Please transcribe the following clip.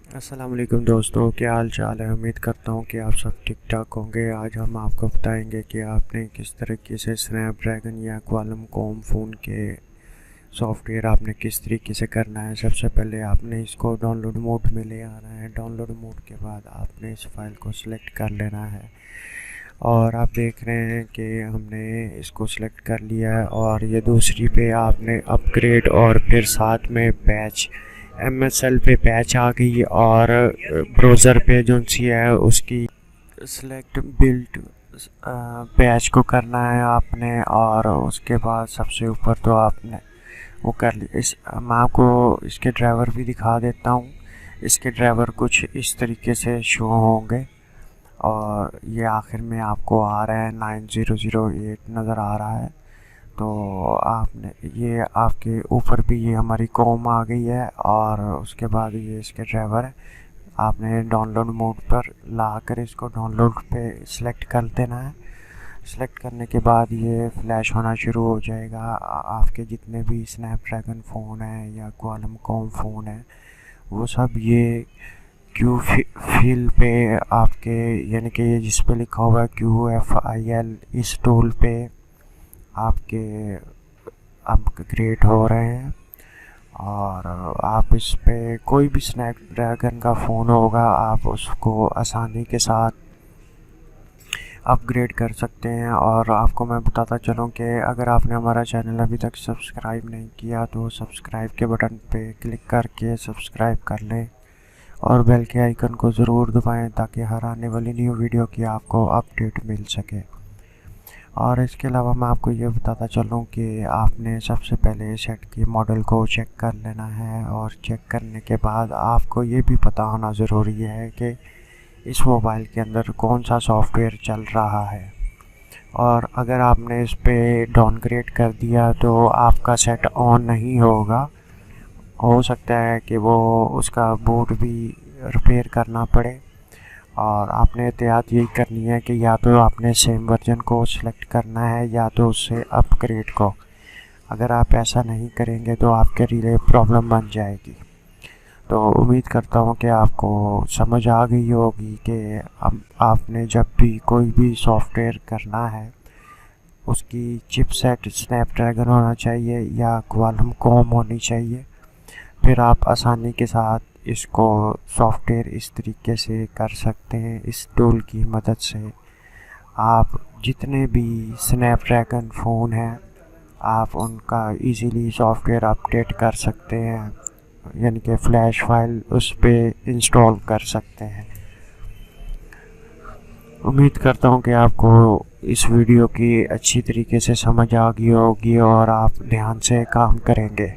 अस्सलाम वालेकुम दोस्तों, क्या हाल चाल है। उम्मीद करता हूँ कि आप सब ठीक ठाक होंगे। आज हम आपको बताएंगे कि आपने किस तरीके से स्नैपड्रैगन या क्वालम कॉम फ़ोन के सॉफ्टवेयर आपने किस तरीके से करना है। सबसे पहले आपने इसको डाउनलोड मोड में ले आना है। डाउनलोड मोड के बाद आपने इस फाइल को सिलेक्ट कर लेना है और आप देख रहे हैं कि हमने इसको सिलेक्ट कर लिया है। और ये दूसरी पे आपने अपग्रेड और फिर साथ में पैच MSL पे पैच आ गई और ब्राउज़र पे जो सी है उसकी सिलेक्ट बिल्ट पैच को करना है आपने। और उसके बाद सबसे ऊपर तो आपने वो कर लिया। मैं आपको इसके ड्राइवर भी दिखा देता हूँ। इसके ड्राइवर कुछ इस तरीके से शो होंगे और ये आखिर में आपको आ रहा है 9008 नज़र आ रहा है। तो आपने ये आपके ऊपर भी ये हमारी कॉम आ गई है और उसके बाद ये इसके ड्राइवर है। आपने डाउनलोड मोड पर ला कर इसको डाउनलोड पे सिलेक्ट कर देना है। सिलेक्ट करने के बाद ये फ्लैश होना शुरू हो जाएगा। आपके जितने भी स्नैपड्रैगन फ़ोन है या क्वालम कॉम फ़ोन है वो सब ये क्यू फील पे आपके यानी कि ये जिस पे लिखा हुआ है QFIL इस टूल पे आपके अपग्रेड हो रहे हैं। और आप इस पे कोई भी स्नैपड्रैगन का फ़ोन होगा आप उसको आसानी के साथ अपग्रेड कर सकते हैं। और आपको मैं बताता चलूँ कि अगर आपने हमारा चैनल अभी तक सब्सक्राइब नहीं किया तो सब्सक्राइब के बटन पे क्लिक करके सब्सक्राइब कर लें और बेल के आइकन को ज़रूर दबाएं ताकि हर आने वाली न्यू वीडियो की आपको अपडेट मिल सके। और इसके अलावा मैं आपको ये बताता चलूँ कि आपने सबसे पहले सेट की मॉडल को चेक कर लेना है। और चेक करने के बाद आपको ये भी पता होना ज़रूरी है कि इस मोबाइल के अंदर कौन सा सॉफ्टवेयर चल रहा है। और अगर आपने इस पे डाउनग्रेड कर दिया तो आपका सेट ऑन नहीं होगा। हो सकता है कि वो उसका बूट भी रिपेयर करना पड़े। और आपने एहतियात यही करनी है कि या तो आपने सेम वर्जन को सिलेक्ट करना है या तो उससे अपग्रेड को। अगर आप ऐसा नहीं करेंगे तो आपके लिए प्रॉब्लम बन जाएगी। तो उम्मीद करता हूँ कि आपको समझ आ गई होगी कि आपने जब भी कोई भी सॉफ्टवेयर करना है उसकी चिपसेट स्नैपड्रैगन होना चाहिए या क्वालम कॉम होनी चाहिए। फिर आप आसानी के साथ इसको सॉफ्टवेयर इस तरीके से कर सकते हैं। इस टूल की मदद से आप जितने भी स्नैपड्रैगन फ़ोन हैं आप उनका इजीली सॉफ्टवेयर अपडेट कर सकते हैं, यानी कि फ़्लैश फाइल उस पर इंस्टॉल कर सकते हैं। उम्मीद करता हूँ कि आपको इस वीडियो की अच्छी तरीके से समझ आ गई होगी और आप ध्यान से काम करेंगे।